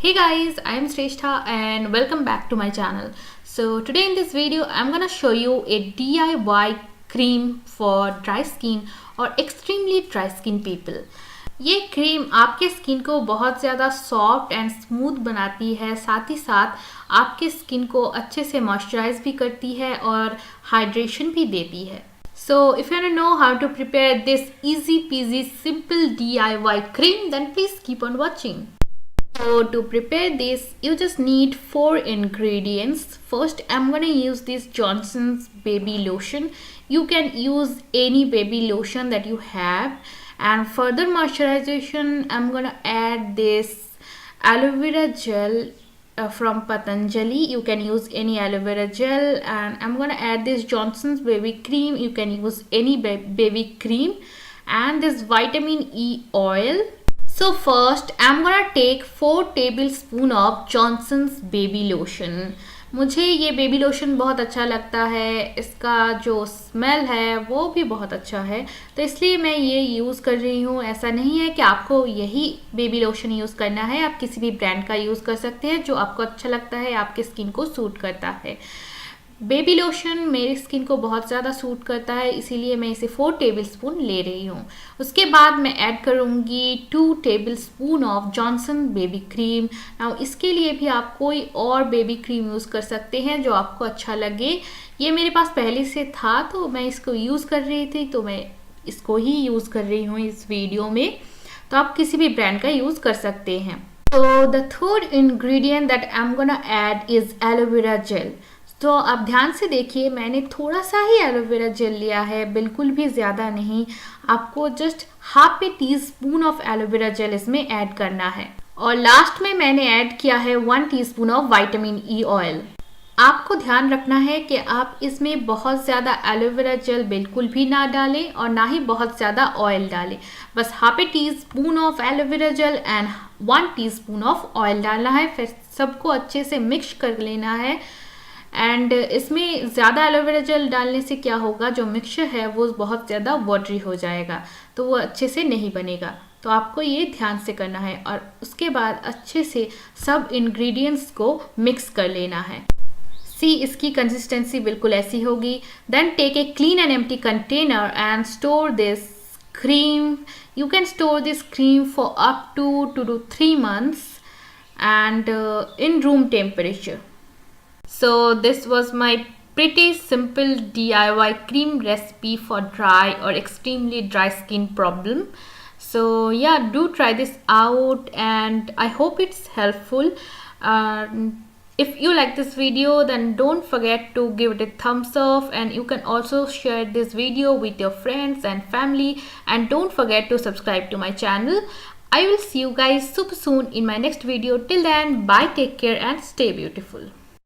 Hey guys, I am Srestha and welcome back to my channel. So today in this video I'm gonna show you a DIY cream for dry skin or extremely dry skin people. ये cream आपके skin को बहुत ज़्यादा soft and smooth बनाती है, साथ ही साथ आपके स्किन को अच्छे से मॉइस्चराइज भी करती है और हाइड्रेशन भी देती है. So if you want to know how to prepare this easy peasy simple DIY cream, then please keep on watching. So to prepare this, you just need 4 ingredients. First, I'm gonna use this Johnson's baby lotion. You can use any baby lotion that you have. And further moisturization, I'm gonna add this aloe vera gel from Patanjali. You can use any aloe vera gel, and I'm gonna add this Johnson's baby cream. You can use any baby cream, and this vitamin E oil. So first I'm gonna take 4 tablespoon of Johnson's baby lotion. मुझे ये baby lotion बहुत अच्छा लगता है, इसका जो smell है वो भी बहुत अच्छा है, तो इसलिए मैं ये यूज़ कर रही हूँ. ऐसा नहीं है कि आपको यही बेबी लोशन यूज़ करना है, आप किसी भी ब्रांड का यूज़ कर सकते हैं जो आपको अच्छा लगता है, आपके स्किन को सूट करता है. बेबी लोशन मेरी स्किन को बहुत ज़्यादा सूट करता है, इसीलिए मैं इसे 4 टेबलस्पून ले रही हूँ. उसके बाद मैं ऐड करूँगी 2 tablespoon of Johnson baby cream. Now इसके लिए भी आप कोई और बेबी क्रीम यूज़ कर सकते हैं जो आपको अच्छा लगे. ये मेरे पास पहले से था तो मैं इसको यूज़ कर रही थी, तो मैं इसको ही यूज़ कर रही हूँ इस वीडियो में. तो आप किसी भी ब्रांड का यूज़ कर सकते हैं. तो the third ingredient that I am gonna add is aloe vera gel. तो आप ध्यान से देखिए, मैंने थोड़ा सा ही एलोवेरा जेल लिया है, बिल्कुल भी ज़्यादा नहीं. आपको just half A teaspoon of aloe vera gel इसमें ऐड करना है. और लास्ट में मैंने ऐड किया है 1 teaspoon of vitamin E oil. आपको ध्यान रखना है कि आप इसमें बहुत ज़्यादा एलोवेरा जेल बिल्कुल भी ना डालें और ना ही बहुत ज़्यादा ऑयल डालें. बस half A teaspoon of aloe vera gel and 1 teaspoon of oil डालना है. फिर सबको अच्छे से मिक्स कर लेना है. एंड इसमें ज़्यादा एलोवेरा जेल डालने से क्या होगा, जो मिक्सचर है वो बहुत ज़्यादा वाटरी हो जाएगा, तो वो अच्छे से नहीं बनेगा. तो आपको ये ध्यान से करना है और उसके बाद अच्छे से सब इंग्रेडिएंट्स को मिक्स कर लेना है. सी, इसकी कंसिस्टेंसी बिल्कुल ऐसी होगी. Then take a clean and empty container and store this cream. You can store this cream for up to 2 to 3 months and in room temperature. So this was my pretty simple DIY cream recipe for dry or extremely dry skin problem. So yeah, do try this out and I hope it's helpful. If you like this video, then don't forget to give it a thumbs up, and you can also share this video with your friends and family, and don't forget to subscribe to my channel. I will see you guys super soon in my next video. Till then, bye, take care and stay beautiful.